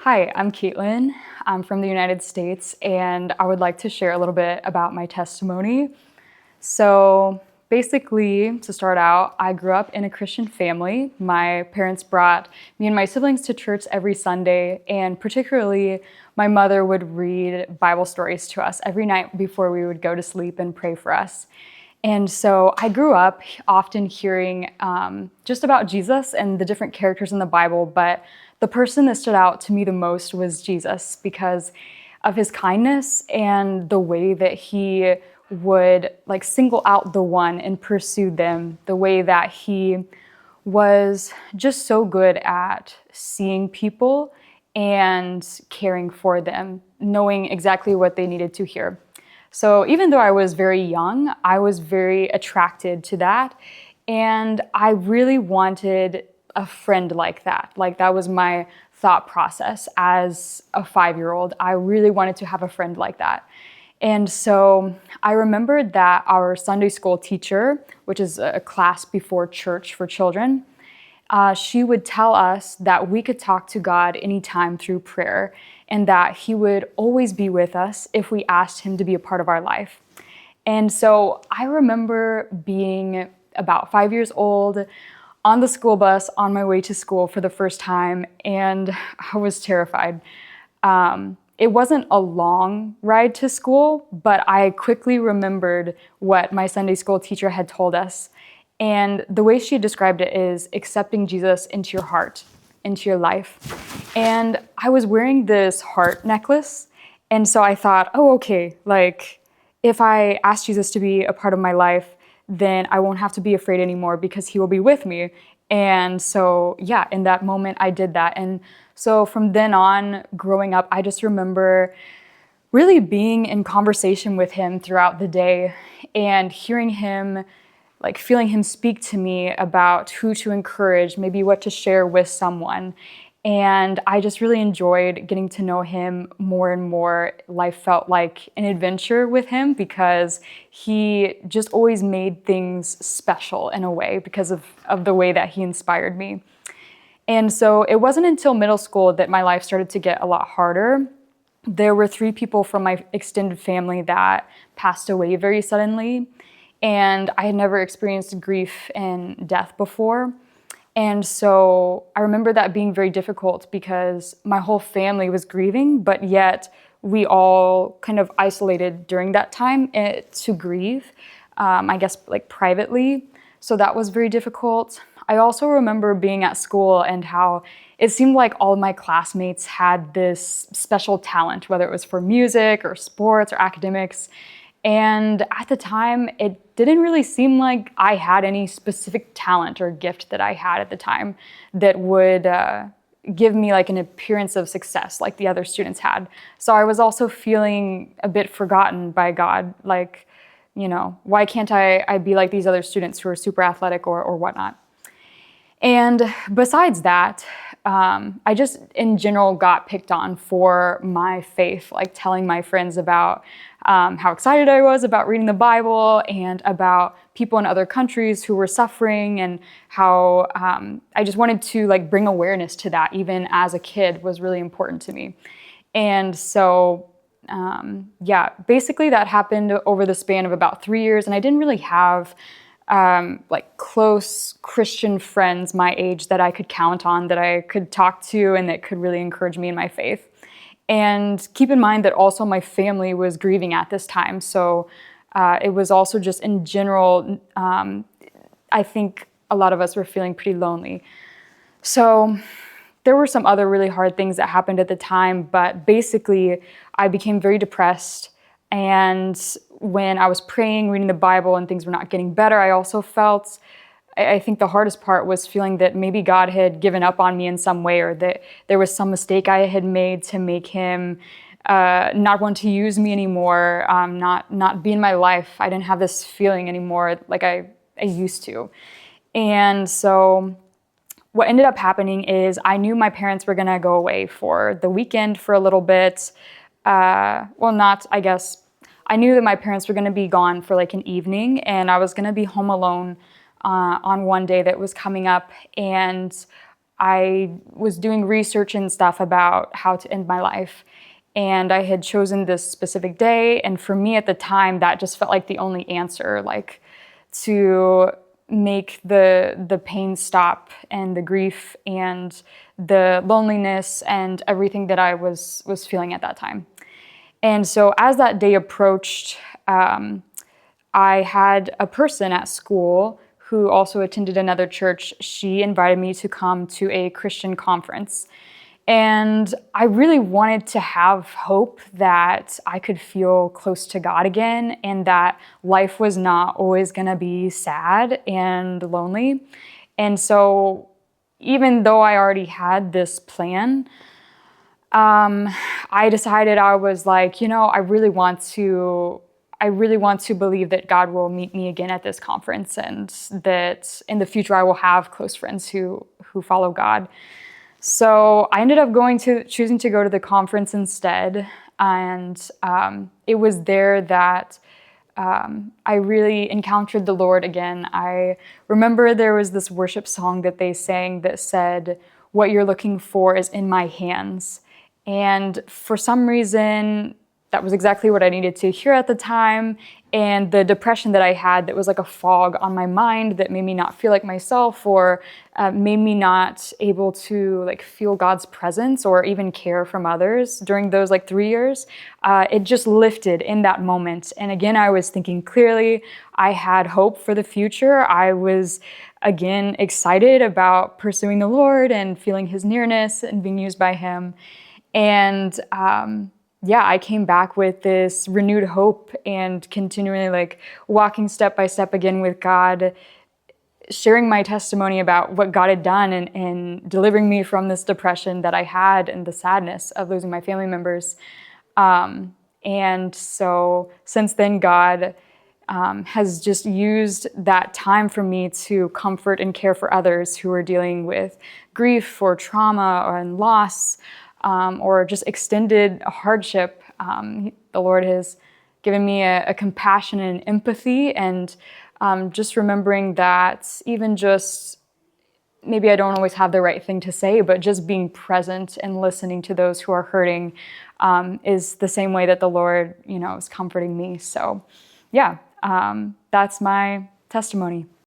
Hi, I'm Kaitlynn. I'm from the United States, and I would like to share a little bit about my testimony. So, basically, to start out, I grew up in a Christian family. My parents brought me and my siblings to church every Sunday, and particularly, my mother would read Bible stories to us every night before we would go to sleep and pray for us. And so I grew up often hearing just about Jesus and the different characters in the Bible, but the person that stood out to me the most was Jesus because of his kindness and the way that he would single out the one and pursue them, the way that he was just so good at seeing people and caring for them, knowing exactly what they needed to hear. So even though I was very young, I was very attracted to that. And I really wanted a friend like that. Like that was my thought process as a 5-year-old. I really wanted to have a friend like that. And so I remembered that our Sunday school teacher, which is a class before church for children, she would tell us that we could talk to God anytime through prayer and that he would always be with us if we asked him to be a part of our life. And so I remember being about 5 years old on the school bus on my way to school for the first time, and I was terrified. It wasn't a long ride to school, but I quickly remembered what my Sunday school teacher had told us. And the way she described it is accepting Jesus into your heart, into your life. And I was wearing this heart necklace. And so I thought, oh, okay, if I ask Jesus to be a part of my life, then I won't have to be afraid anymore because he will be with me. And so, yeah, in that moment, I did that. And so from then on, growing up, I just remember really being in conversation with him throughout the day and hearing him, feeling him speak to me about who to encourage, maybe what to share with someone. And I just really enjoyed getting to know him more and more. Life felt like an adventure with him because he just always made things special in a way because of the way that he inspired me. And so it wasn't until middle school that my life started to get a lot harder. There were 3 people from my extended family that passed away very suddenly. And I had never experienced grief and death before. And so I remember that being very difficult because my whole family was grieving, but yet we all kind of isolated during that time to grieve, I guess privately. So that was very difficult. I also remember being at school and how it seemed like all of my classmates had this special talent, whether it was for music or sports or academics. And at the time, it didn't really seem like I had any specific talent or gift that I had at the time that would give me an appearance of success like the other students had. So I was also feeling a bit forgotten by God, why can't I be like these other students who are super athletic or whatnot? And besides that, I just in general got picked on for my faith, telling my friends about how excited I was about reading the Bible and about people in other countries who were suffering, and how I just wanted to bring awareness to that even as a kid was really important to me. And so basically that happened over the span of about 3 years, and I didn't really have close Christian friends my age that I could count on, that I could talk to and that could really encourage me in my faith. And keep in mind that also my family was grieving at this time. So it was also just in general, I think a lot of us were feeling pretty lonely. So there were some other really hard things that happened at the time, but basically I became very depressed. And when I was praying, reading the Bible, and things were not getting better, I also felt, I think the hardest part was feeling that maybe God had given up on me in some way, or that there was some mistake I had made to make him not want to use me anymore, not be in my life. I didn't have this feeling anymore like I used to. And so what ended up happening is I knew my parents were going to go away for the weekend for a little bit. I knew that my parents were going to be gone for an evening, and I was going to be home alone on one day that was coming up. And I was doing research and stuff about how to end my life. And I had chosen this specific day. And for me at the time, that just felt like the only answer, like to make the pain stop and the grief and the loneliness and everything that I was feeling at that time. And so as that day approached, I had a person at school who also attended another church. She invited me to come to a Christian conference. And I really wanted to have hope that I could feel close to God again and that life was not always going to be sad and lonely. And so even though I already had this plan, I decided, I was like, I really want to believe that God will meet me again at this conference and that in the future I will have close friends who follow God. So I ended up choosing to go to the conference instead. And it was there that I really encountered the Lord again. I remember there was this worship song that they sang that said, "What you're looking for is in my hands." And for some reason, that was exactly what I needed to hear at the time. And the depression that I had, that was like a fog on my mind that made me not feel like myself, or made me not able to like feel God's presence or even care from others during those like 3 years, it just lifted in that moment. And again, I was thinking clearly. I had hope for the future. I was again excited about pursuing the Lord and feeling His nearness and being used by Him. And I came back with this renewed hope and continually like walking step by step again with God, sharing my testimony about what God had done and delivering me from this depression that I had and the sadness of losing my family members. And so since then, God has just used that time for me to comfort and care for others who are dealing with grief or trauma or loss, or just extended hardship. The Lord has given me a compassion and empathy, and just remembering that even just maybe I don't always have the right thing to say, but just being present and listening to those who are hurting is the same way that the Lord, is comforting me. So, that's my testimony.